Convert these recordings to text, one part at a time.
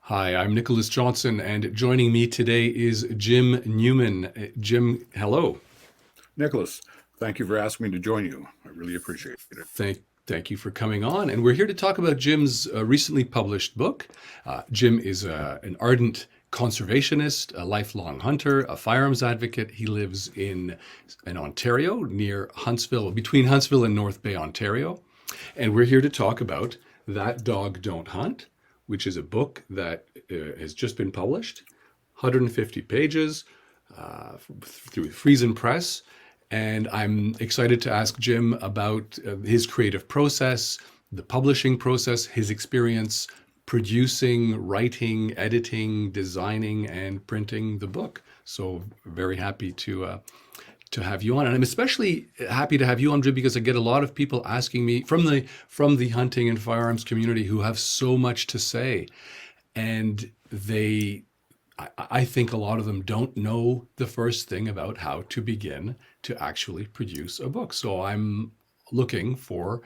Hi, I'm Nicholas Johnson, and joining me today is Jim Newman. Jim, hello. Nicholas, thank you for asking me to join you. I really appreciate it. Thank you for coming on. And we're here to talk about Jim's recently published book. Jim is an ardent conservationist, a lifelong hunter, a firearms advocate. He lives in Ontario, near Huntsville, between Huntsville and North Bay, Ontario. And we're here to talk about That Dog Don't Hunt, which is a book that has just been published, 150 pages through Friesen Press. And I'm excited to ask Jim about his creative process, the publishing process, his experience producing, writing, editing, designing, and printing the book. So very happy to have you on, and I'm especially happy to have you on, Jim, because I get a lot of people asking me from the hunting and firearms community who have so much to say, and I think a lot of them don't know the first thing about how to begin to actually produce a book. So I'm looking for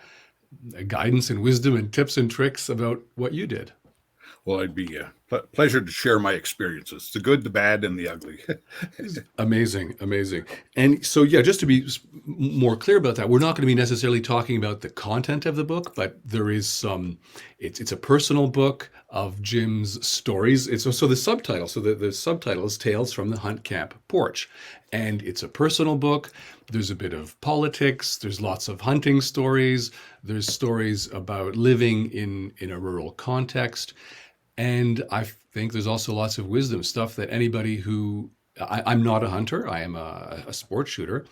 guidance and wisdom and tips and tricks about what you did. Well, it'd be a pleasure to share my experiences, the good, the bad, and the ugly. Amazing, amazing. And so, yeah, just to be more clear about that, we're not going to be necessarily talking about the content of the book, but there is it's a personal book of Jim's stories. It's so the subtitle, the subtitle is Tales from the Huntcamp Porch. And it's a personal book. There's a bit of politics. There's lots of hunting stories. There's stories about living in a rural context. And I think there's also lots of wisdom stuff that anybody I'm not a hunter, I am a sports shooter,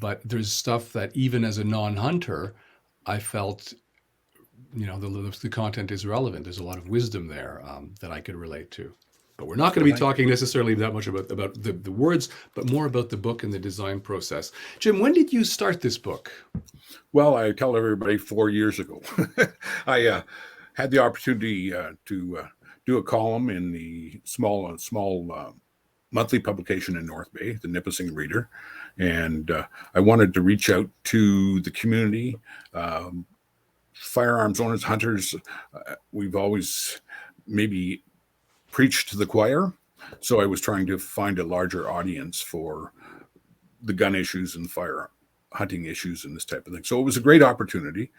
but there's stuff that even as a non-hunter, I felt, the content is relevant. There's a lot of wisdom there that I could relate to. But we're not going Well, to be thank you. talking necessarily that much about the words, but more about the book and the design process. Jim, when did you start this book? Well, I tell everybody 4 years ago. I had the opportunity to do a column in the small monthly publication in North Bay, the Nipissing Reader, and I wanted to reach out to the community, um, firearms owners, hunters. We've always maybe preached to the choir, so I was trying to find a larger audience for the gun issues and fire hunting issues and this type of thing. So it was a great opportunity.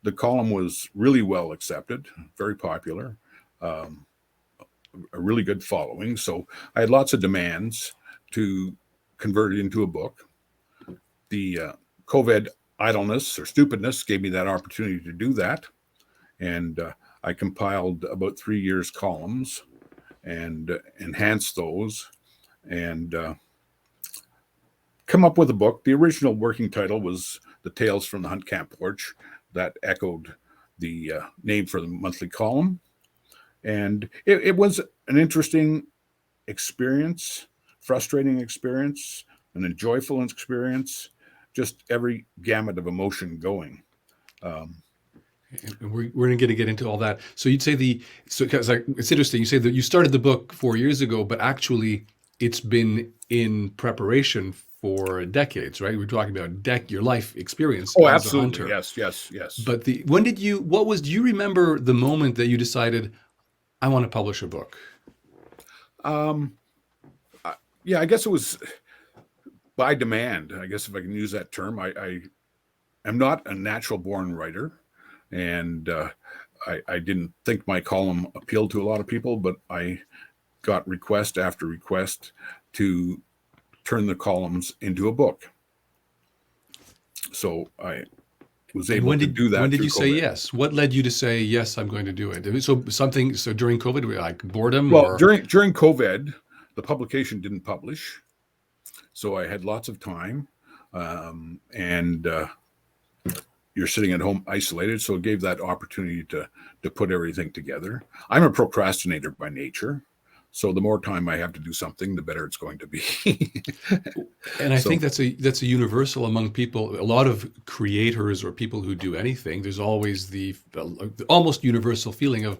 The column was really well accepted, very popular, um, a really good following. So I had lots of demands to convert it into a book. The COVID idleness or stupidness gave me that opportunity to do that. And I compiled about 3 years columns and enhanced those and come up with a book. The original working title was The Tales from the Huntcamp Porch. That echoed the name for the monthly column. And it was an interesting experience, frustrating experience, an enjoyable experience, just every gamut of emotion going. Um, And we're going to get into all that. So you'd say because it's interesting. You say that you started the book 4 years ago, but actually it's been in preparation for decades, right? We're talking about your life experience oh, as a absolutely. hunter. Yes, yes, yes. But do you remember the moment that you decided, I want to publish a book? Um, yeah, I guess it was by demand. I guess if I can use that term, I am not a natural born writer, and I didn't think my column appealed to a lot of people, but I got request after request to turn the columns into a book. So I was And able to do when that did through you say COVID. yes? What led you to say yes? I'm going to do it. So during COVID, like boredom Well, or during COVID, the publication didn't publish, so I had lots of time, and you're sitting at home isolated, so it gave that opportunity to put everything together. I'm a procrastinator by nature, so the more time I have to do something, the better it's going to be. And I think So, that's a universal among people. A lot of creators or people who do anything, there's always the almost universal feeling of,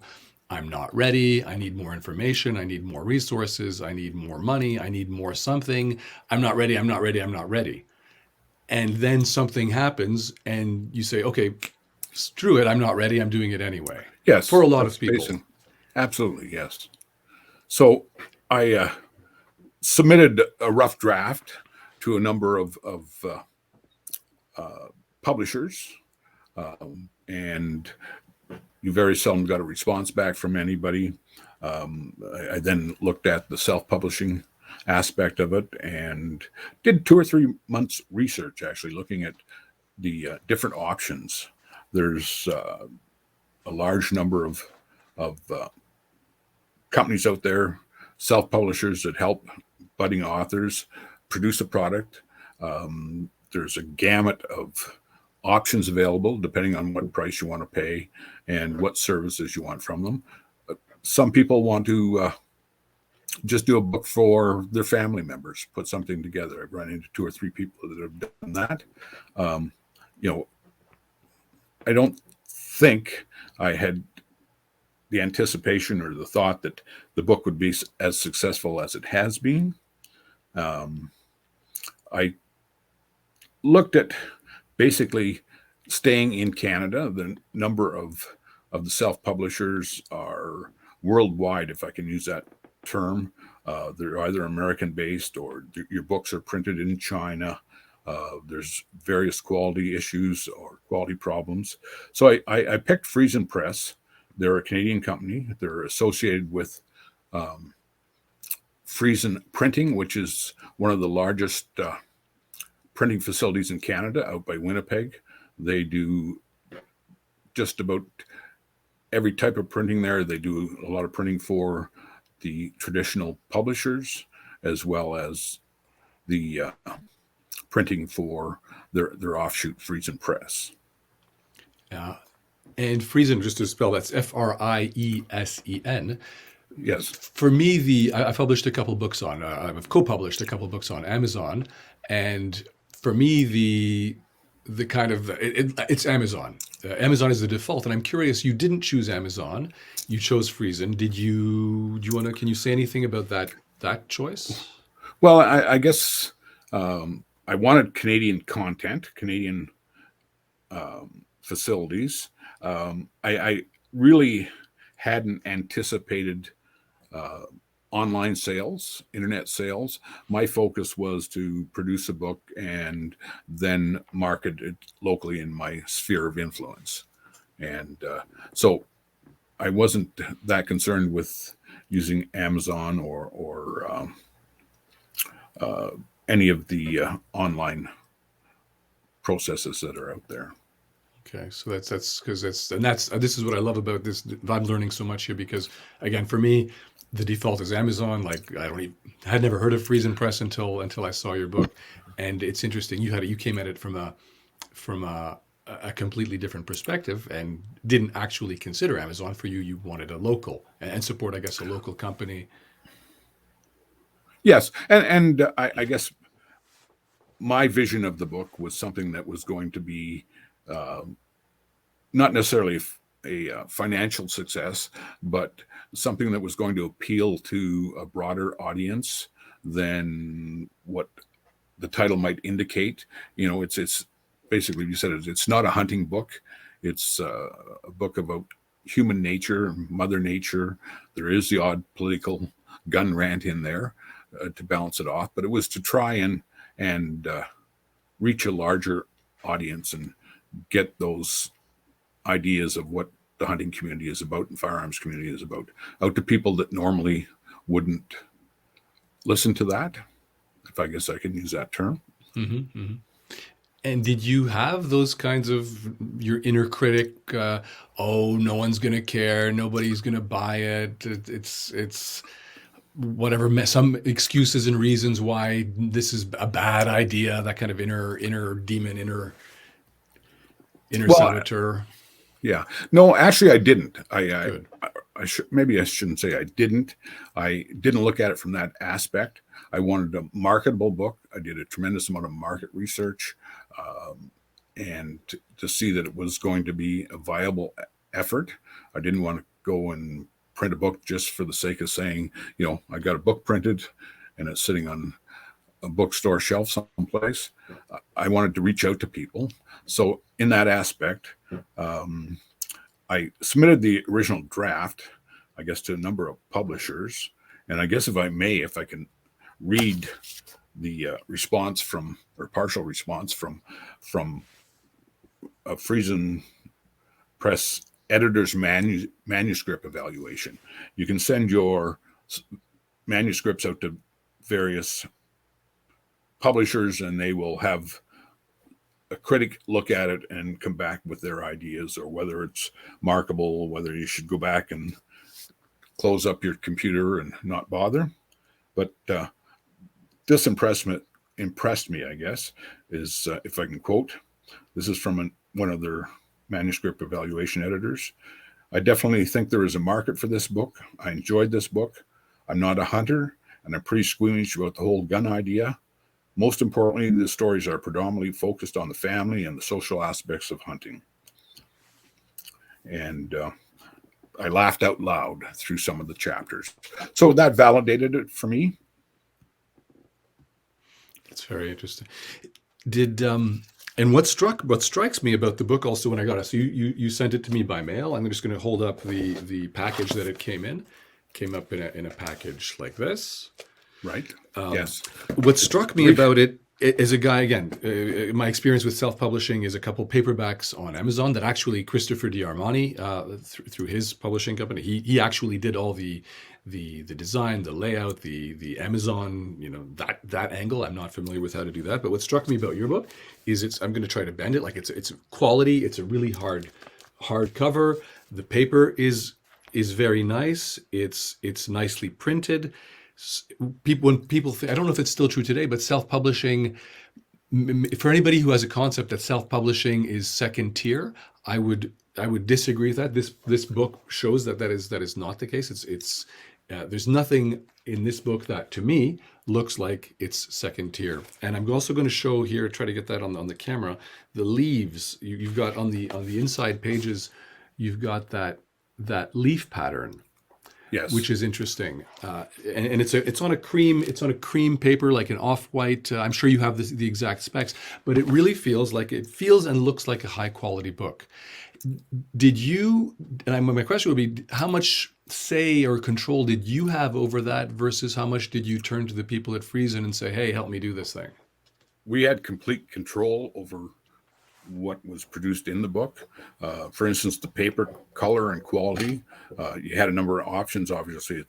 I'm not ready. I need more information. I need more resources. I need more money. I need more something. I'm not ready. I'm not ready. I'm not ready. And then something happens, and you say, okay, screw it. I'm not ready. I'm doing it anyway. For yes, a lot that's of people. basically absolutely yes. So I submitted a rough draft to a number of publishers, and you very seldom got a response back from anybody. I then looked at the self-publishing aspect of it and did 2 or 3 months research, actually looking at the different options. There's a large number of companies out there, self-publishers that help budding authors produce a product. There's a gamut of options available depending on what price you want to pay and what services you want from them. Some people want to just do a book for their family members, put something together. I've run into 2 or 3 people that have done that. You know, I don't think I had the anticipation or the thought that the book would be as successful as it has been. I looked at basically staying in Canada. The number of the self-publishers are worldwide, if I can use that term. They're either American-based or your books are printed in China. There's various quality issues or quality problems. So I picked Friesen Press. They're a Canadian company. They're associated with Friesen Printing, which is one of the largest printing facilities in Canada out by Winnipeg. They do just about every type of printing there. They do a lot of printing for the traditional publishers as well as the printing for their offshoot Friesen Press. And Friesen, just to spell, that's Friesen. Yes. For me, I've published a couple books on, I've co-published a couple books on Amazon, and for me, the kind of it's Amazon. Amazon is the default, and I'm curious. You didn't choose Amazon; you chose Friesen. Do you want to? Can you say anything about that choice? Well, I guess I wanted Canadian content, Canadian facilities. I really hadn't anticipated online sales, internet sales. My focus was to produce a book and then market it locally in my sphere of influence. And so I wasn't that concerned with using Amazon or any of the online processes that are out there. Okay, so that's because this is what I love about this. I'm learning so much here because, again, for me, the default is Amazon. Like I had never heard of Friesen Press until I saw your book, and it's interesting. You came at it from a completely different perspective and didn't actually consider Amazon. For you, you wanted a local and support, I guess, a local company. Yes, and I guess my vision of the book was something that was going to be not necessarily a financial success, but something that was going to appeal to a broader audience than what the title might indicate. You know, it's basically, you said it's not a hunting book. It's a book about human nature, Mother Nature. There is the odd political gun rant in there to balance it off, but it was to try and reach a larger audience and get those ideas of what the hunting community is about and firearms community is about out to people that normally wouldn't listen to that, if I guess I can use that term. Mm-hmm, mm-hmm. And did you have those kinds of your inner critic? Oh, no one's gonna care. Nobody's gonna buy it. It's whatever. Some excuses and reasons why this is a bad idea. That kind of inner demon, inner Well, saboteur. yeah. No, actually, I didn't. Good. Maybe I shouldn't say I didn't. I didn't look at it from that aspect. I wanted a marketable book. I did a tremendous amount of market research, and to see that it was going to be a viable effort. I didn't want to go and print a book just for the sake of saying, you know, I got a book printed and it's sitting on a bookstore shelf someplace. I wanted to reach out to people. So in that aspect, I submitted the original draft, I guess, to a number of publishers, And I guess if I can read the response from, or partial response from a Friesen Press editor's manuscript evaluation. You can send your manuscripts out to various publishers, and they will have a critic look at it and come back with their ideas, or whether it's markable, whether you should go back and close up your computer and not bother. But this impressed me, I guess, is if I can quote, this is from one of their manuscript evaluation editors. I definitely think there is a market for this book. I enjoyed this book. I'm not a hunter, and I'm pretty squeamish about the whole gun idea. Most importantly, the stories are predominantly focused on the family and the social aspects of hunting. And I laughed out loud through some of the chapters. So that validated it for me. It's very interesting. Did and what strikes me about the book also when I got it, so you sent it to me by mail. I'm just going to hold up the package that it came in. Came up in a package like this. Right. Yes. What struck me about it as a guy, again, my experience with self-publishing is a couple paperbacks on Amazon that actually Christopher D'Armani, through his publishing company, he actually did all the design, the layout, the Amazon, that angle. I'm not familiar with how to do that, but what struck me about your book is I'm going to try to bend it, like it's quality. It's a really hard cover. The paper is very nice. It's nicely printed. When people think, I don't know if it's still true today, but self-publishing, for anybody who has a concept that self-publishing is second tier, I would disagree with that. This book shows that is not the case. It's there's nothing in this book that to me looks like it's second tier. And I'm also going to show here, try to get that on the camera, the leaves you've got on the inside pages. You've got that leaf pattern. Yes. Which is interesting, and it's on a cream paper, like an off-white. I'm sure you have the exact specs, but it really feels and looks like a high quality book. Did you? And my question would be, how much say or control did you have over that versus how much did you turn to the people at Friesen and say, "Hey, help me do this thing"? We had complete control over what was produced in the book. For instance, the paper color and quality. You had a number of options. Obviously,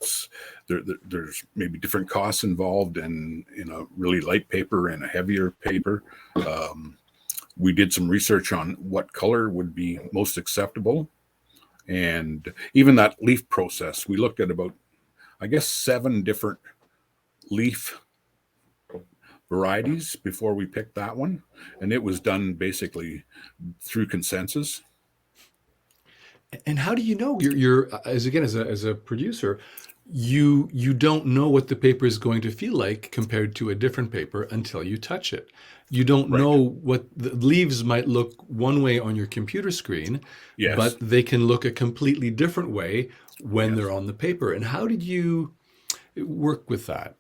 there's maybe different costs involved in a really light paper and a heavier paper. We did some research on what color would be most acceptable, and even that leaf process. We looked at about, I guess, 7 different leaf varieties before we picked that one, and it was done basically through consensus. And how do you know you're as a producer, you don't know what the paper is going to feel like compared to a different paper until you touch it. You don't Right. know what the leaves might look one way on your computer screen, Yes. but they can look a completely different way when Yes. they're on the paper. And how did you work with that?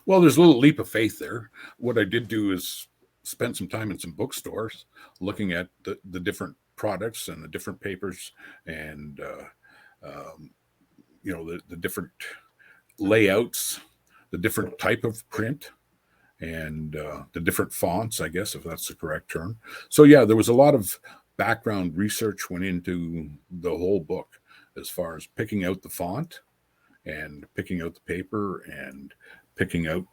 Well, there's a little leap of faith there. What I did do is spend some time in some bookstores looking at the different products and the different papers, and the different layouts, the different type of print, and the different fonts, I guess, if that's the correct term. So yeah, there was a lot of background research went into the whole book as far as picking out the font and picking out the paper and picking out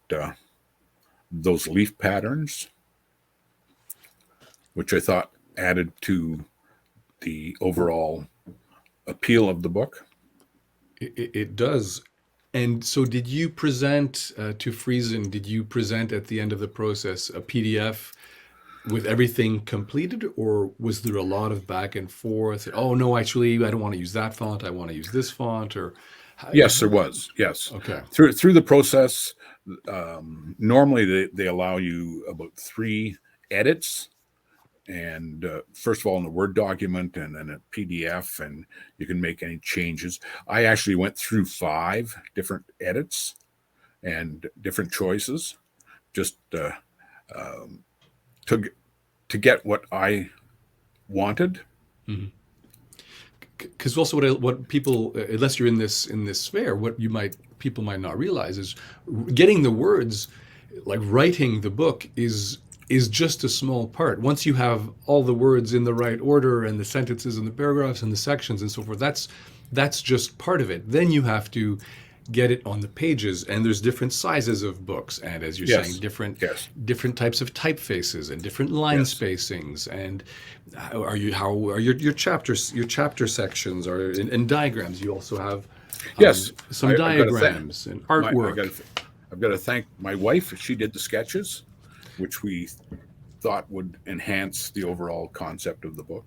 those leaf patterns, which I thought added to the overall appeal of the book. It does. And so did you present to Friesen, did you present at the end of the process a PDF with everything completed, or was there a lot of back and forth? Oh, no, actually, I don't want to use that font. I want to use this font, or Yes, there was. Yes. Okay. Through the process, normally they allow you about 3 edits, and first of all in a Word document and then a PDF, and you can make any changes. I actually went through 5 different edits and different choices just to get what I wanted. Mm-hmm. because also what people, unless you're in this sphere, what people might not realize is getting the words, like writing the book is just a small part. Once you have all the words in the right order and the sentences and the paragraphs and the sections and so forth, that's just part of it. Then you have to get it on the pages, and there's different sizes of books, and as you're saying, different types of typefaces and different line spacings, and how are your chapter sections are in diagrams. You also have some diagrams and artwork. I've got to thank my wife. She did the sketches, which we thought would enhance the overall concept of the book.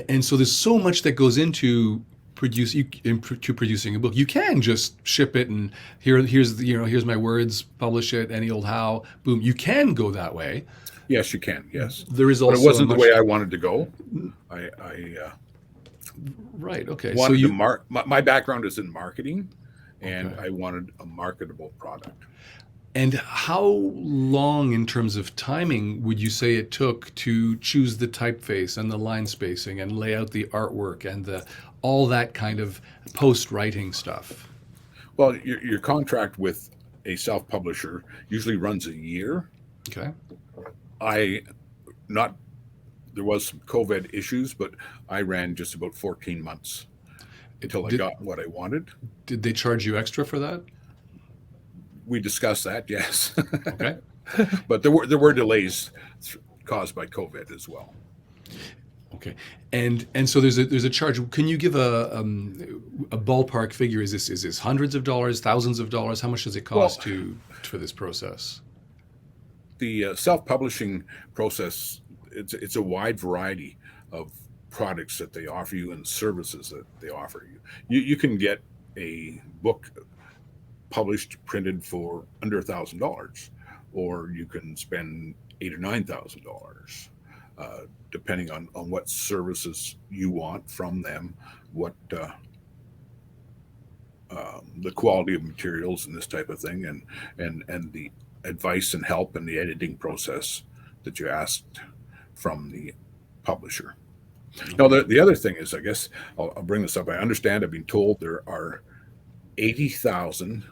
And so there's so much that goes into producing a book. You can just ship it and here's my words, publish it, any old how, boom. You can go that way. Yes, you can. Yes, there is also. But it wasn't the way I wanted to go. Right. Okay. Wanted to my background is in marketing, and I wanted a marketable product. And how long, in terms of timing, would you say it took to choose the typeface and the line spacing and lay out the artwork and all that kind of post-writing stuff? Well, your contract with a self-publisher usually runs a year. Okay. There was some COVID issues, but I ran just about 14 months until I got what I wanted. Did they charge you extra for that? We discussed that, yes. Okay. But there were delays caused by COVID as well. Okay, and so there's a charge. Can you give a ballpark figure? Is this hundreds of dollars, thousands of dollars? How much does it cost for this process? The self-publishing process, it's a wide variety of products that they offer you and services that they offer you. You can get a book published, printed for under $1,000, or you can spend $8,000 or $9,000, depending on what services you want from them, what the quality of materials and this type of thing, and the advice and help and the editing process that you asked from the publisher. Now, the other thing is, I guess I'll bring this up. I understand, I've been told there are 80,000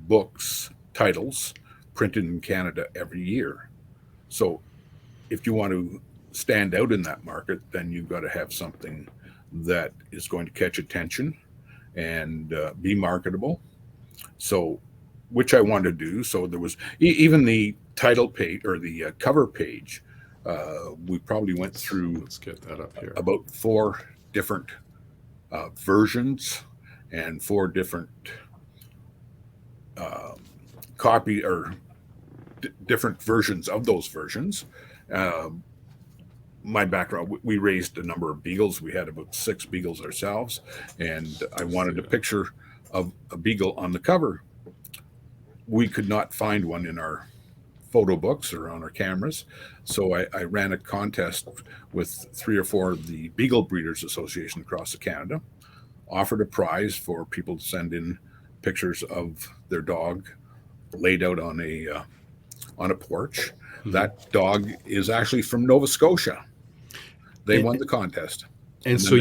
books, titles printed in Canada every year. So if you want to stand out in that market, then you've got to have something that is going to catch attention and be marketable. So, which I wanted to do. So there was even the title page or the cover page. We probably went through. Let's get that up here. About 4 different versions and 4 different copy or different versions of those versions. My background, we raised a number of beagles. We had about 6 beagles ourselves, and I wanted a picture of a beagle on the cover. We could not find one in our photo books or on our cameras, so I ran a contest with 3 or 4 of the Beagle Breeders Association across Canada, offered a prize for people to send in pictures of their dog laid out on a porch. Mm-hmm. That dog is actually from Nova Scotia. They won the contest. And so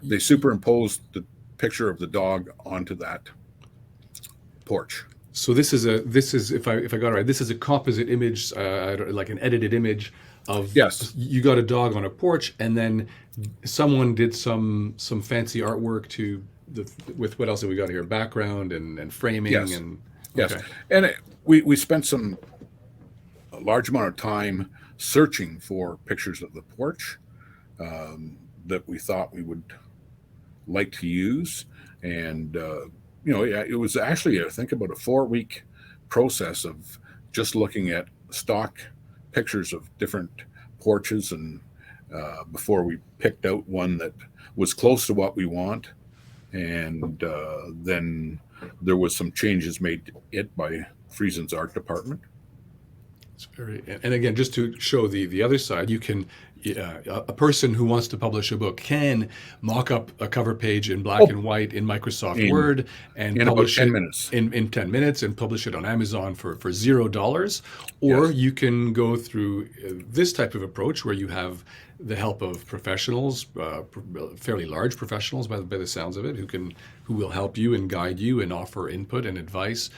they superimposed the picture of the dog onto that porch. So this is if I got it right, this is a composite image, like an edited image of. Yes. You got a dog on a porch, and then someone did some fancy artwork with what else have we got here? Background and framing. Yes. And yes, okay. And we spent a large amount of time searching for pictures of the porch that we thought we would like to use, and it was actually, I think, about a 4-week process of just looking at stock pictures of different porches, and before we picked out one that was close to what we want. And then there was some changes made to it by Friesen's art department. It's and again, just to show the other side, you can a person who wants to publish a book can mock up a cover page in black and white in Microsoft Word and publish about 10 it minutes. In 10 minutes and publish it on Amazon for $0. Or you can go through this type of approach where you have the help of professionals, fairly large professionals by the sounds of it, who will help you and guide you and offer input and advice.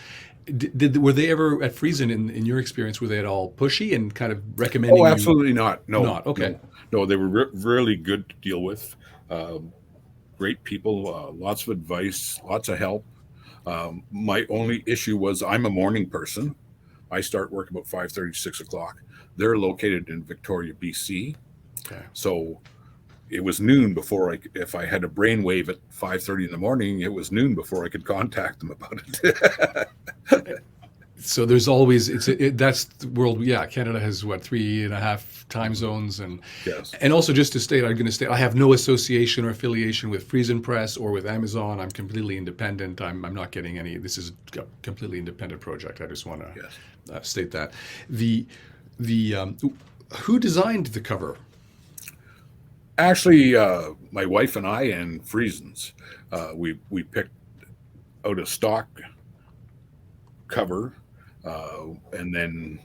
Were they ever at Friesen, in your experience, were they at all pushy and kind of Oh, recommending you? absolutely not. No, Not okay. no, no. They were really good to deal with. Great people, lots of advice, lots of help. My only issue was I'm a morning person. I start work about 5:30, 6 o'clock. They're located in Victoria, BC. Okay. So it was noon before if I had a brainwave at 5:30 in the morning, it was noon before I could contact them about it. So there's always that's the world. Yeah, Canada has what, 3.5 time zones, Yes. and also just to state, I'm going to state I have no association or affiliation with Friesen Press or with Amazon. I'm completely independent. I'm not getting any. This is a completely independent project. I just want to Yes. state that the who designed the cover? Actually, my wife and I and Friesen's, we picked out a stock cover and then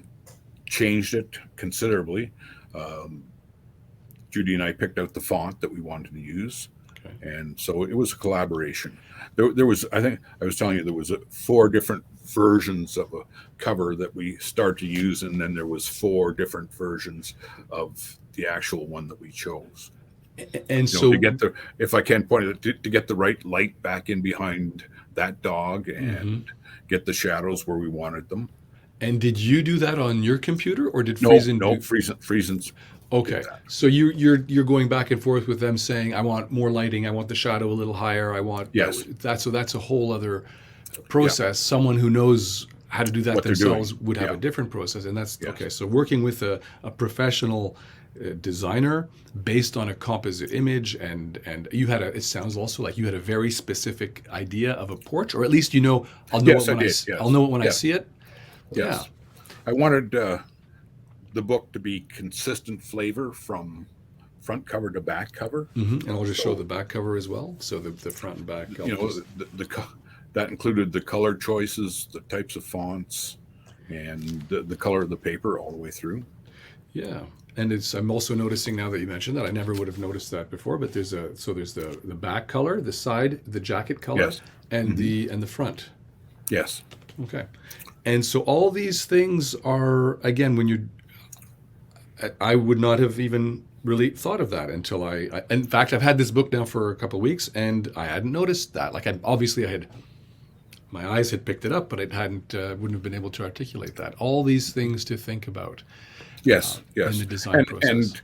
changed it considerably. Um, Judy and I picked out the font that we wanted to use, Okay. and so it was a collaboration. There was, I think, I was telling you, there was 4 different versions of a cover that we started to use, and then there was 4 different versions of the actual one that we chose. And You know, so, to get the, if I can point it, to get the right light back in behind that dog and get the shadows where we wanted them. and did you do that on your computer, or did No, Friesen no, do? Friesen's did Okay, that. so you're going back and forth with them, saying, I want more lighting, I want the shadow a little higher, I want Yes. that's a whole other Yeah. process. Someone who knows how to do that What they're doing. themselves would have Yeah. a different process, and that's Yes. okay. So working with a professional designer based on a composite image, and you had it sounds also like you had a very specific idea of a porch, or at least I'll know Yes, it I when did. Yes. I'll know it when I Yes. see it. Yes. I wanted the book to be consistent flavor from front cover to back cover. And I'll just show So, the back cover as well. So the front and back. you know, that included the color choices, the types of fonts, and the color of the paper all the way through. Yeah, and I'm also noticing now that you mentioned that, I never would have noticed that before. But there's the back color, the side, the jacket color, Yes. and the front. Yes. Okay, and so all these things are, again, when I would not have even really thought of that until in fact, I've had this book now for a couple of weeks, and I hadn't noticed that. Like, I had my eyes had picked it up, but it wouldn't have been able to articulate that. All these things to think about Yes. in Yes. the design process. And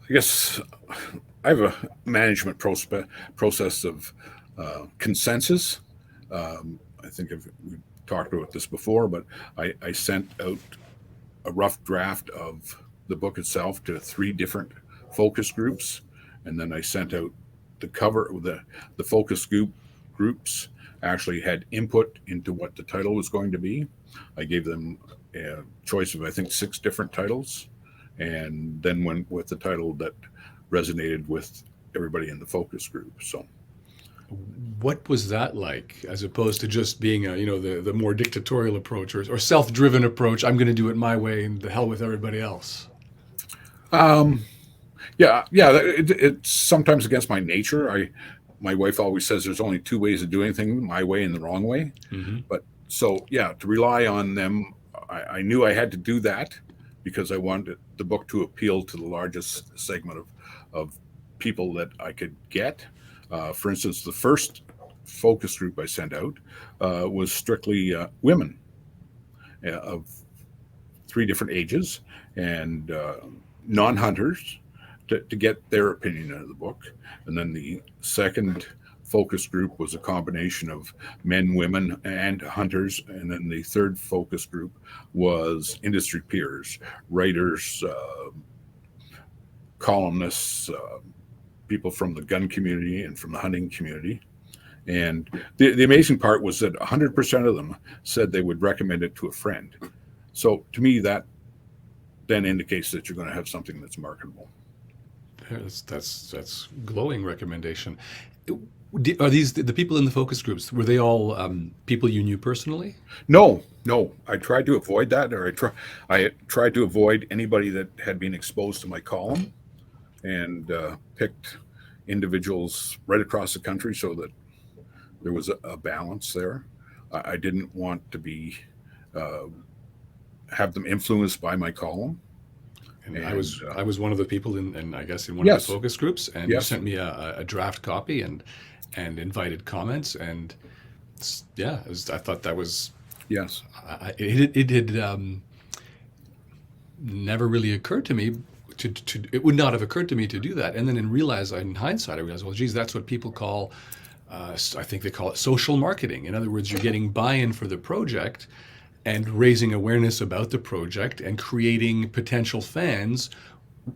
I guess I have a management process of consensus. I think we've talked about this before, but I sent out a rough draft of the book itself to 3 different focus groups, and then I sent out the cover. The focus groups actually had input into what the title was going to be. I gave them a choice of, I think, 6 different titles, and then went with the title that resonated with everybody in the focus group. So What was that like, as opposed to just being the more dictatorial approach, or self-driven approach? I'm going to do it my way, and the hell with everybody else. yeah, it's sometimes against my nature. My wife always says there's only 2 ways of doing things: my way and the wrong way. But so, yeah, to rely on them, I knew I had to do that because I wanted the book to appeal to the largest segment of people that I could get. For instance, the first focus group I sent out was strictly women of 3 different ages and non-hunters, to get their opinion of the book. And then the second focus group was a combination of men, women, and hunters. And then the third focus group was industry peers, writers, columnists, people from the gun community and from the hunting community. And the amazing part was that 100% of them said they would recommend it to a friend. So to me, that then indicates that you're going to have something that's marketable. That's glowing recommendation. Are these the people in the focus groups? Were they all people you knew personally? No, I tried to avoid that, or I tried to avoid anybody that had been exposed to my column. and picked individuals right across the country so that there was a balance there. I didn't want to be uh, have them influenced by my column. And And I was one of the people in I guess in one of the yes, focus groups, and you yes, sent me a draft copy and invited comments, and yeah, I thought that was yes, it had never really occurred to me it would not have occurred to me to do that. And then in hindsight, I realized, well, geez, that's what people call, I think they call it social marketing. In other words, you're getting buy-in for the project and raising awareness about the project and creating potential fans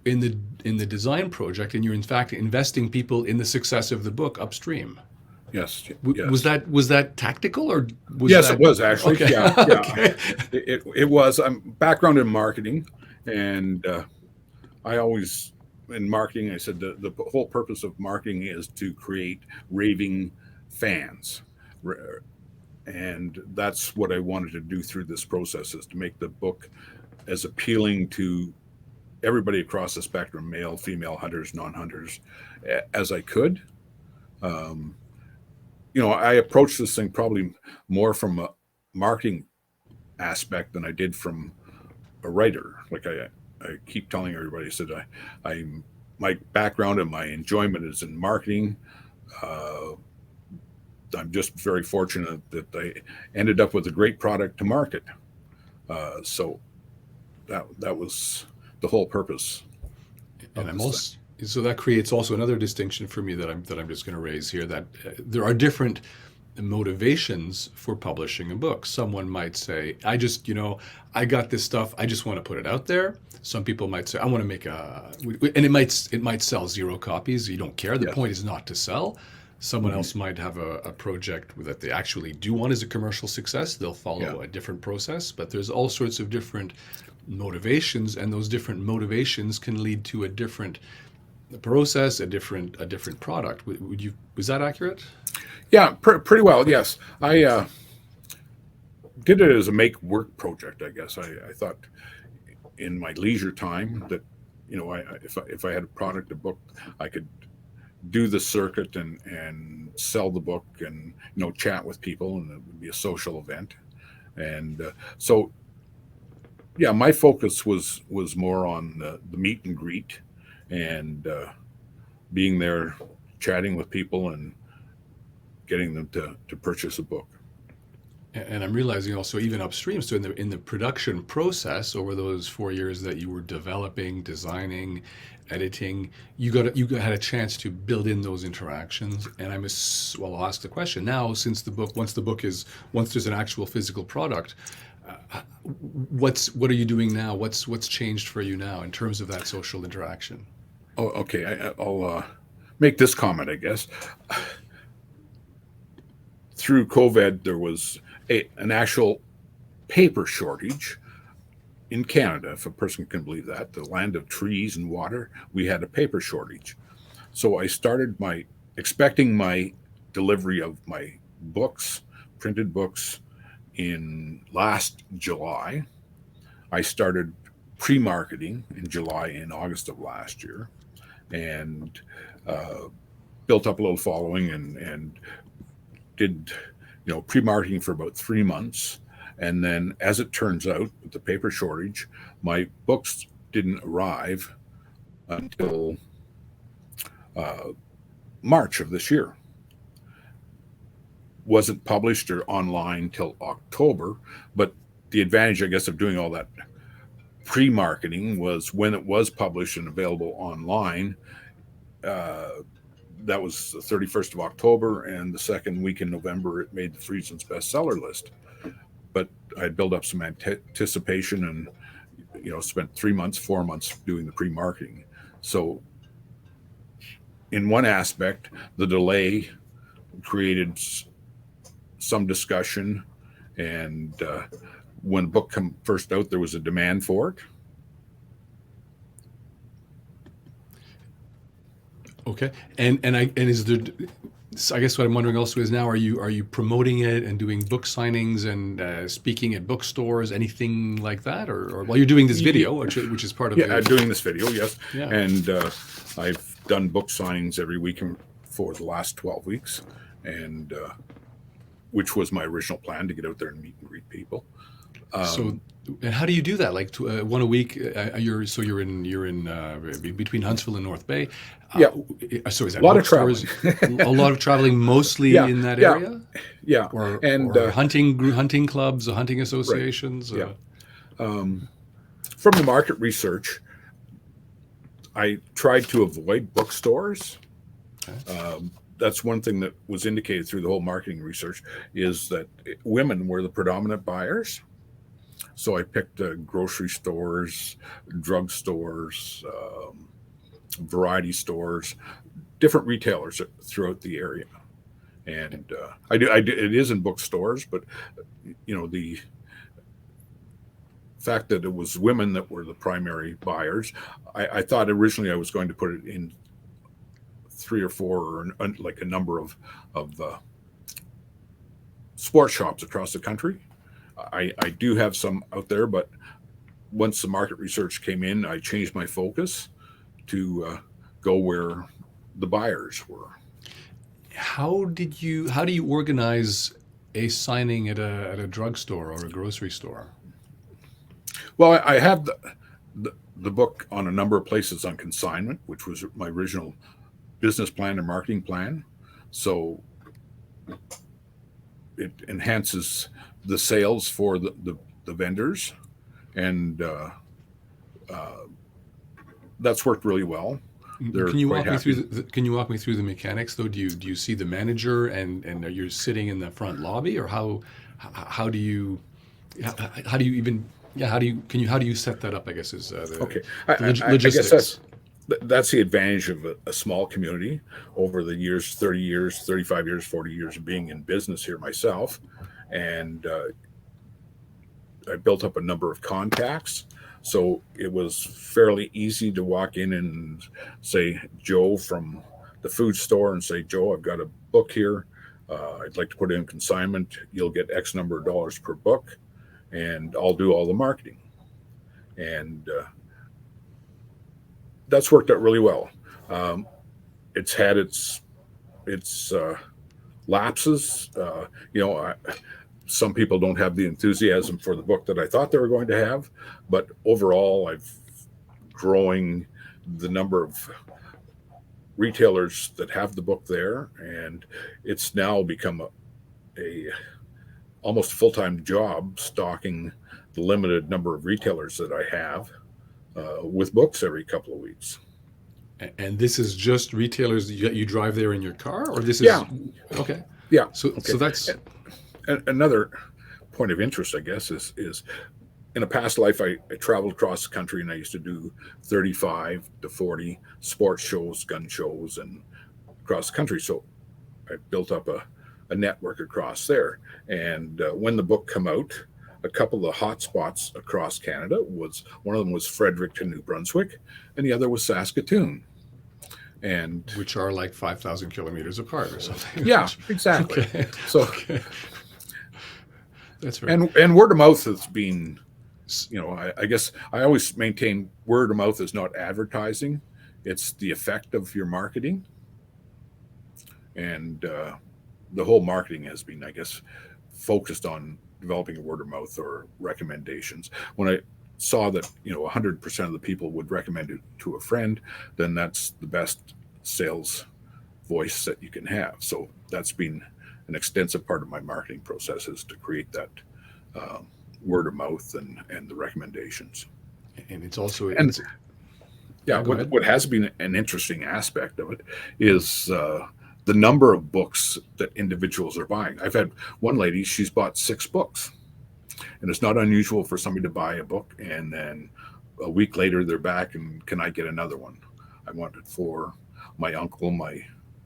in the design project, and you're in fact investing people in the success of the book upstream. yes, Was yes. that tactical, or was Yes, it that was actually. okay? Yeah, yeah. Okay. It was. I'm background in marketing, and I always in marketing. I said the whole purpose of marketing is to create raving fans, and that's what I wanted to do through this process is to make the book as appealing to everybody across the spectrum, male, female, hunters, non-hunters, as I could. Um, I approached this thing probably more from a marketing aspect than I did from a writer. Like I keep telling everybody, I said I my background and my enjoyment is in marketing. Uh, I'm just very fortunate that I ended up with a great product to market. So that was the whole purpose And of I'm this thing. also so that creates also another distinction for me that I'm just going to raise here, that there are different motivations for publishing a book. Someone might say, I got this stuff, I just want to put it out there. Some people might say, I want to make and it might sell 0 copies. You don't care. The Yes. point is not to sell. Someone Hmm. else might have a project that they actually do want as a commercial success. They'll Yeah. follow a different process, but there's all sorts of different motivations, and those different motivations can lead to a different process, a different product. Was that accurate? Yeah. Pretty well. Yes. I did it as a make work project. I guess I thought in my leisure time that if I had a product, a book, I could do the circuit and sell the book and chat with people, and it would be a social event. And so yeah, my focus was more on the meet and greet and being there, chatting with people and getting them to purchase a book. And I'm realizing also even upstream. So in the production process over those 4 years that you were developing, designing, editing, had a chance to build in those interactions. And I'll ask the question now, since once there's an actual physical product, what are you doing now? What's changed for you now in terms of that social interaction? Oh, okay. I'll make this comment, I guess. Through COVID, there was an actual paper shortage in Canada, if a person can believe that, the land of trees and water. We had a paper shortage. So I started expecting my delivery of my books, printed books, in last July. I started pre-marketing in July and August of last year, and uh, built up a little following and did pre-marketing for about 3 months. And then, as it turns out, with the paper shortage, my books didn't arrive until uh, March of this year. Wasn't published or online till October. But the advantage, I guess, of doing all that pre-marketing was when it was published and available online. Uh, that was the 31st of October, and the second week in November, it made the Friesen's bestseller list. But I built up some anticipation and spent 3 months, 4 months doing the pre-marketing. So in one aspect, the delay created some discussion, and when the book came first out, there was a demand for it. Okay. And is there So I guess what I'm wondering also is now, are you promoting it and doing book signings and speaking at bookstores, anything like that, or while you're doing this Ye- video, which is part of Yeah, the doing this video, yes. yeah. And I've done book signings every week for the last 12 weeks, and which was my original plan, to get out there and meet and greet people. So, Um, and how do you do that? Like one a week? You're in between Huntsville and North Bay. yeah, So is a that lot of traveling. bookstores? A lot of traveling, mostly Yeah, in that yeah, area, yeah. And or hunting clubs, or hunting right, associations. yeah. Um, from the market research, I tried to avoid bookstores. Okay. That's one thing that was indicated through the whole marketing research, is that women were the predominant buyers. So I picked grocery stores, drugstores, variety stores, different retailers throughout the area. And it is in bookstores, but the fact that it was women that were the primary buyers, I thought originally I was going to put it in three or four, or like a number of sports shops across the country. I do have some out there, but once the market research came in, I changed my focus to go where the buyers were. How do you organize a signing at a drugstore or a grocery store? Well, I have the book on a number of places on consignment, which was my original business plan and marketing plan. So it enhances the sales for the vendors, and that's worked really well. They're Can you quite walk me through happy. can you walk me through the mechanics though? Do you see the manager, and are you sitting in the front lobby, or how do you how do you even yeah how do you set that up? I guess is Okay, the I guess logistics. that's the advantage of a small community. Over the years, 30 years, 35 years, 40 years of being in business here myself, and I built up a number of contacts. So it was fairly easy to walk in and say, Joe from the food store, and say, Joe, I've got a book here. I'd like to put it in consignment. You'll get X number of dollars per book, and I'll do all the marketing. And that's worked out really well. Um, it's had its lapses. Some people don't have the enthusiasm for the book that I thought they were going to have, but overall, I've growing the number of retailers that have the book there, and it's now become a almost full-time job stocking the limited number of retailers that I have with books every couple of weeks. And this is just retailers that you drive there in your car, or this is Yeah, okay. yeah, So okay. that's Another point of interest, I guess, is in a past life, I traveled across the country, and I used to do 35 to 40 sports shows, gun shows, and across the country. So I built up a network across there. And when the book came out, a couple of the hot spots across Canada was, one of them was Fredericton, New Brunswick, and the other was Saskatoon. And which are like 5,000 kilometers apart or something. yeah, exactly. Okay. So, Okay. That's right. and word of mouth has been, I guess I always maintain word of mouth is not advertising, it's the effect of your marketing. And the whole marketing has been, I guess, focused on developing a word of mouth or recommendations. When I saw that 100% of the people would recommend it to a friend, then that's the best sales voice that you can have. So that's been an extensive part of my marketing process, is to create that uh, word of mouth and the recommendations. And it's also And yeah, go what ahead. what has been an interesting aspect of it is the number of books that individuals are buying. I've had one lady; she's bought 6 books, and it's not unusual for somebody to buy a book and then a week later they're back and, can I get another one? I want it for my uncle, my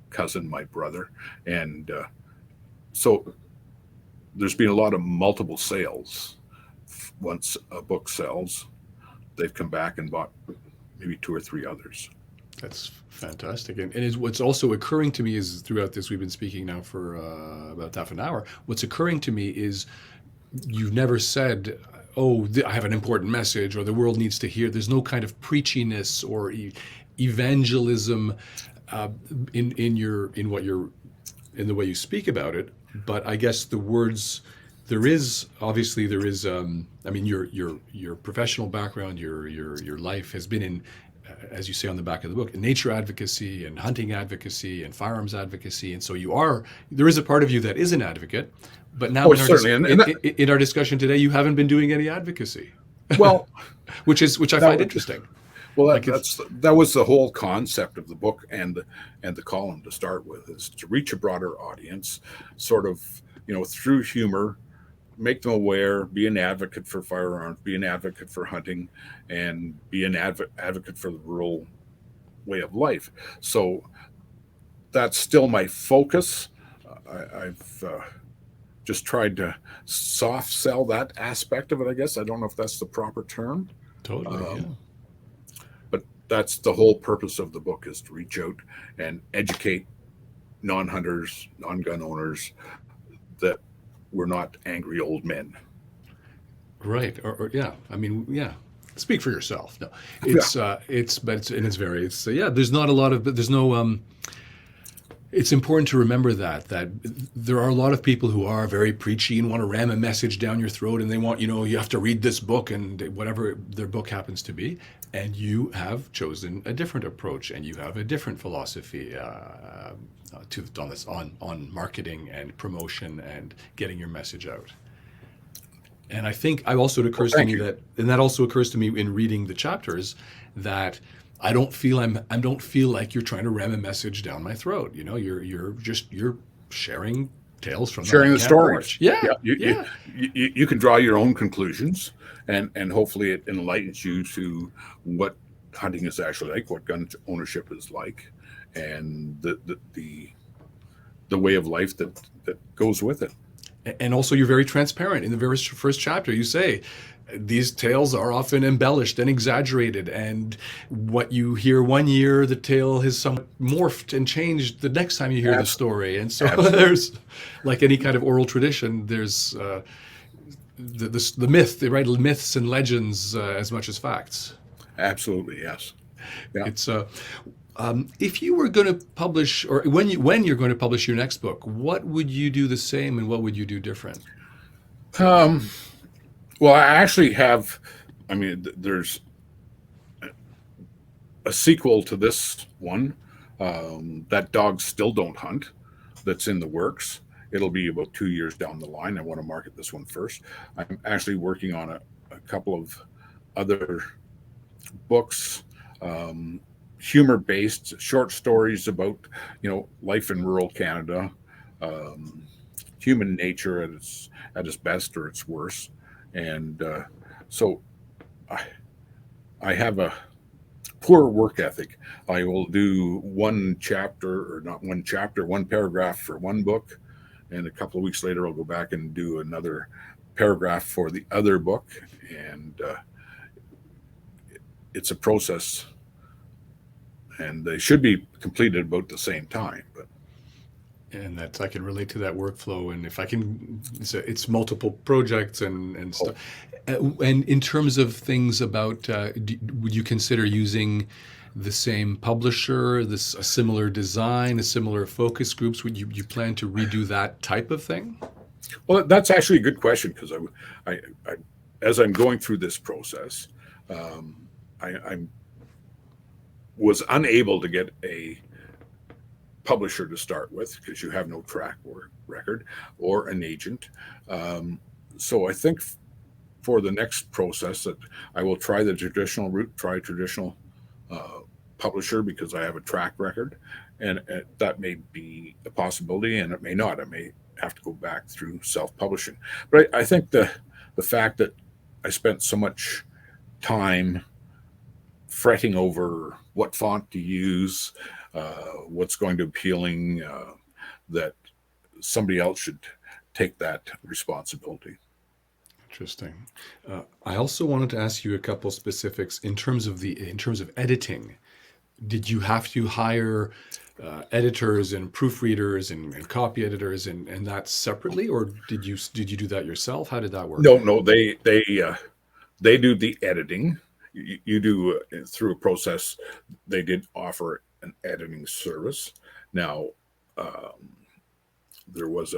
cousin, my brother, and so there's been a lot of multiple sales. Once a book sells, they've come back and bought maybe 2 or 3 others. That's fantastic. And is what's also occurring to me is throughout this, we've been speaking now for about half an hour. What's occurring to me is you've never said, "Oh, I have an important message," or "The world needs to hear." There's no kind of preachiness or evangelism uh, in what you're in the way you speak about it. But I guess the words there is. I mean, your professional background, your life has been in, as you say on the back of the book, nature advocacy and hunting advocacy and firearms advocacy, and so there is a part of you that is an advocate. But now Oh, certainly, in our discussion today, you haven't been doing any advocacy, well, which I find interesting. well, Like it's that was the whole concept of the book and the column to start with, is to reach a broader audience, sort of, through humor, make them aware, be an advocate for firearms, be an advocate for hunting, and be an advocate for the rural way of life. So that's still my focus. I've just tried to soft sell that aspect of it, I guess. I don't know if that's the proper term. totally, yeah. But that's the whole purpose of the book, is to reach out and educate non-hunters, non-gun owners, that we're not angry old men. Right. Or yeah. I mean, yeah. Speak for yourself. No, Yeah, yeah. There's not a lot of, there's no, it's important to remember that there are a lot of people who are very preachy and want to ram a message down your throat, and they want, you have to read this book and whatever their book happens to be. And you have chosen a different approach, and you have a different philosophy on marketing and promotion and getting your message out. And I think thank you. that also occurs to me in reading the chapters, that I don't feel like you're trying to ram a message down my throat. You're sharing tales from the Sharing the Huntcamp stories. Porch. Yeah, Yeah, yeah, you can draw your own conclusions, and hopefully it enlightens you to what hunting is actually like, what gun ownership is like, and the way of life that goes with it. and also you're very transparent. In the very first chapter, you say these tales are often embellished and exaggerated, and what you hear one year, the tale has somewhat morphed and changed the next time you hear the story. And so Absolutely. there's, like any kind of oral tradition, there's the myth, right? Myths and legends as much as facts. Absolutely, yes. Yeah. It's if you were going to publish, or when you're going to publish your next book, what would you do the same and what would you do different? Um, well, I actually have, I mean, there's a sequel to this one, that Dogs Still Don't Hunt, that's in the works. It'll be about 2 years down the line. I want to market this one first. I'm actually working on a couple of other books, humor-based short stories about, life in rural Canada, um, human nature at its best or its worst. And so I, I have a poor work ethic. I will do one chapter, or not one chapter, one paragraph for one book, and a couple of weeks later I'll go back and do another paragraph for the other book, and it's a process, and they should be completed about the same time. But And that I can relate to that workflow, and if I can, it's multiple projects and oh, stuff. And in terms of things about, would you consider using the same publisher, a similar design, a similar focus groups? Would you plan to redo that type of thing? well, that's actually a good question, because I as I'm going through this process, I was unable to get a publisher to start with, because you have no track record or an agent. So I think for the next process that I will try the traditional route, try a traditional uh, publisher, because I have a track record, and that may be a possibility, and it may not. I may have to go back through self-publishing. But I think the fact that I spent so much time fretting over what font to use, what's going to be appealing, that somebody else should take that responsibility. Interesting. I also wanted to ask you a couple specifics in terms of editing. did you have to hire editors and proofreaders and copy editors and that separately, or did you do that yourself? How did that work? No, they do the editing. You do through a process. They did offer an editing service. Now, there was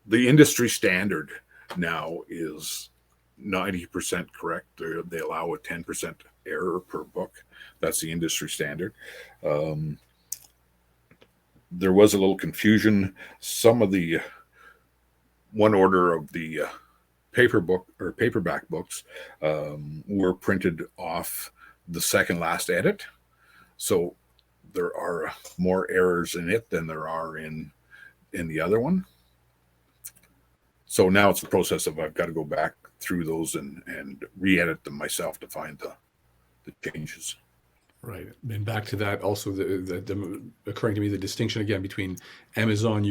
the industry standard now is 90% correct. They allow a 10% error per book. That's the industry standard. There was a little confusion. Some of the one order of the paper book or paperback books were printed off the second last edit. So there are more errors in it than there are in the other one. So now it's a process of I've got to go back through those and re-edit them myself to find the changes. Right. And back to that also, occurring to me, the distinction again between Amazon,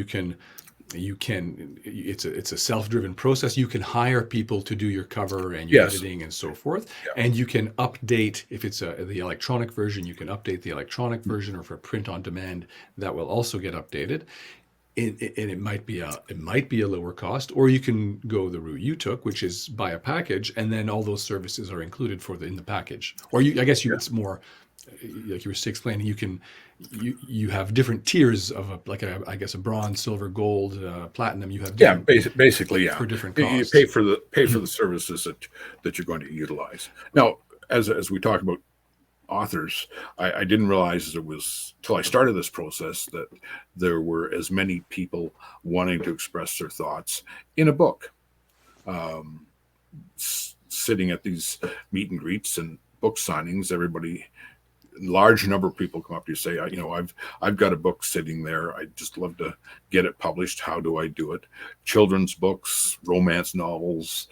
it's a self-driven process. You can hire people to do your cover and your Yes. editing and so forth, Yeah. and you can update if it's the electronic version. You can update the electronic version, or for print on demand, that will also get updated. And it might be a lower cost, or you can go the route you took, which is buy a package, and then all those services are included in the package. Or it's more like you were explaining. You have different tiers of I guess a bronze, silver, gold, platinum. You have Basically, yeah. for different You costs. pay for the services that you're going to utilize. Now, as we talk about authors, I didn't realize it was till I started this process that there were as many people wanting to express their thoughts in a book. Sitting at these meet and greets and book signings, large number of people come up to you say, I've got a book sitting there. I'd just love to get it published. How do I do it? Children's books, romance novels,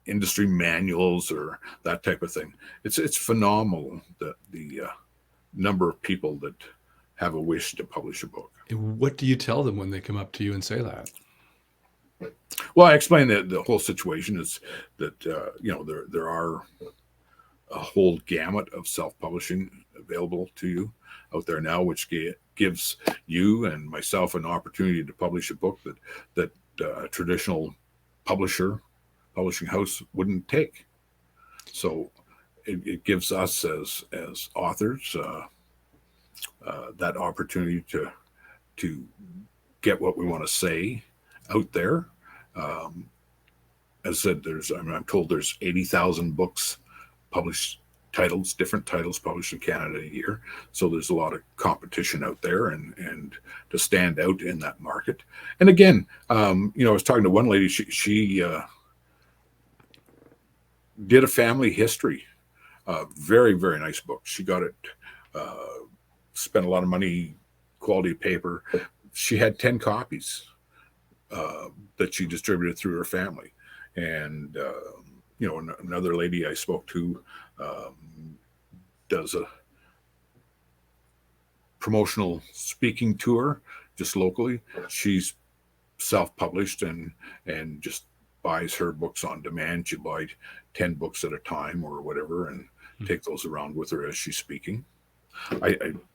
industry manuals, or that type of thing. It's phenomenal that the number of people that have a wish to publish a book. And what do you tell them when they come up to you and say that? Well, I explain that the whole situation is that there are a whole gamut of self-publishing available to you out there now, which gives you and myself an opportunity to publish a book that a traditional publishing house wouldn't take. So it gives us as authors that opportunity to get what we want to say out there. As I said, I'm told there's 80,000 books published, different titles published in Canada a year. So there's a lot of competition out there, and to stand out in that market. And again, I was talking to one lady. She did a family history, very, very nice book. She got it, spent a lot of money, quality paper. She had 10 copies that she distributed through her family. And, another lady I spoke to does a promotional speaking tour just locally. She's self-published and just buys her books on demand. She buys 10 books at a time or whatever, and take those around with her as she's speaking.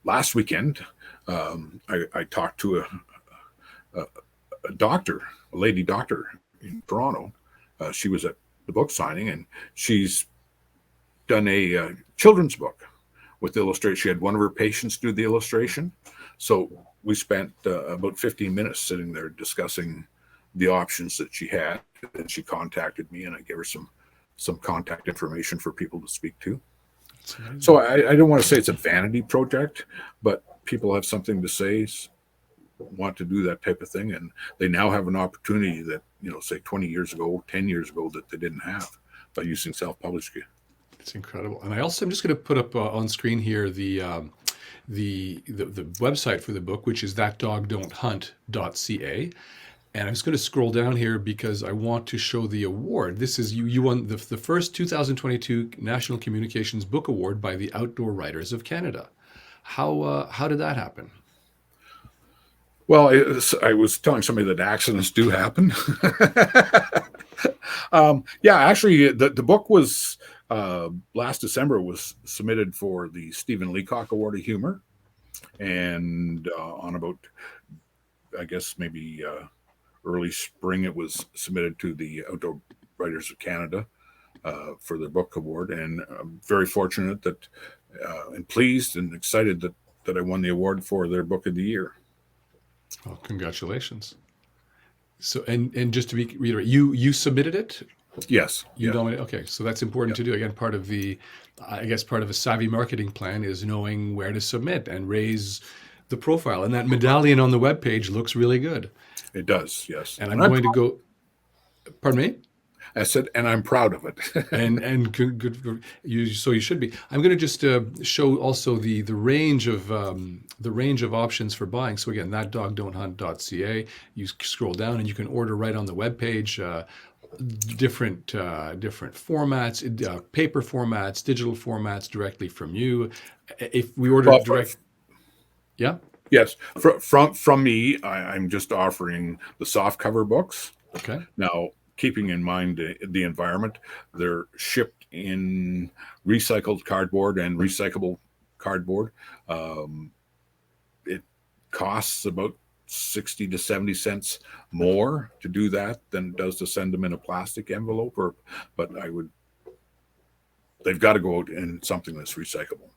Last weekend, I talked to a doctor, a lady doctor in Toronto. She was at the book signing, and she's done a children's book with illustration. She had one of her patients do the illustration. So we spent about 15 minutes sitting there discussing the options that she had. And she contacted me, and I gave her some contact information for people to speak to. So I don't want to say it's a vanity project, but people have something to say, want to do that type of thing, and they now have an opportunity that, say 20 years ago, 10 years ago, that they didn't have by using self-publishing. It's incredible. And I'm just going to put up on screen here the website for the book, which is TheGunBlog.ca. And I'm just going to scroll down here because I want to show the award. This is you won the first 2022 National Communications Book Award by the Outdoor Writers of Canada. How did that happen? Well, I was telling somebody that accidents do happen. Actually, the book was Last December was submitted for the Stephen Leacock Award of Humor, and on about, I guess maybe early spring, it was submitted to the Outdoor Writers of Canada for their book award. And I'm very fortunate that and pleased and excited that I won the award for their book of the year. Well, congratulations. So, and just to reiterate, you submitted it. Yes. You nominated. Okay, so that's important to do. Again, part of part of a savvy marketing plan is knowing where to submit and raise the profile. And that medallion on the webpage looks really good. It does, yes. And I'm going to go. Pardon me. I said, and I'm proud of it. and good. So you should be. I'm going to just show also the range of options for buying. So again, TheDogDon'tHunt.ca. You scroll down and you can order right on the webpage. Different formats, paper formats, digital formats directly from you. If we order direct, yeah. Yes, from me, I'm just offering the soft cover books. Okay. Now, keeping in mind the environment, they're shipped in recycled cardboard and recyclable cardboard. It costs about 60 to 70 cents more to do that than it does to send them in a plastic envelope. But they've got to go out in something that's recyclable.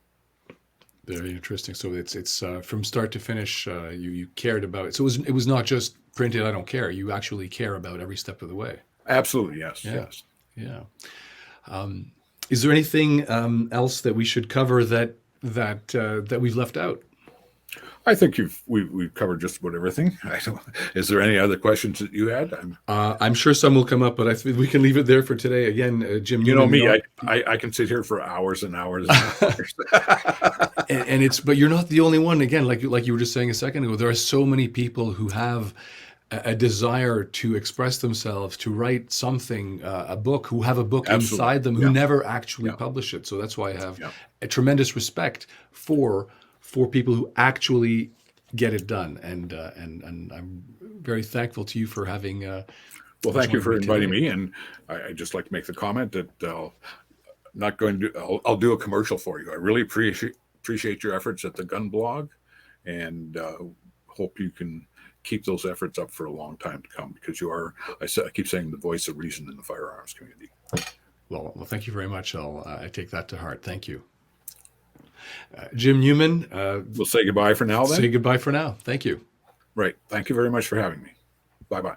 Very interesting. So it's from start to finish. You cared about it. So it was not just printed. I don't care. You actually care about every step of the way. Absolutely, yes. Yeah. Yes. Yeah. Is there anything else that we should cover that we've left out? I think we've covered just about everything. Is there any other questions that you had? I'm sure some will come up, but I think we can leave it there for today. Again, Jim. You know me, I can sit here for hours and hours and hours. But you're not the only one. Again, like you were just saying a second ago, there are so many people who have a desire to express themselves, to write something, a book, who have a book inside them, who never actually publish it. So that's why I have a tremendous respect for people who actually get it done, and I'm very thankful to you for having. Well, thank you for inviting me, and I just like to make the comment that I'll do a commercial for you. I really appreciate your efforts at the Gun Blog, and hope you can keep those efforts up for a long time to come, because you are, I keep saying, the voice of reason in the firearms community. Well, thank you very much. I take that to heart. Thank you. Jim Newman. We'll say goodbye for now then. Say goodbye for now. Thank you. Right. Thank you very much for having me. Bye-bye.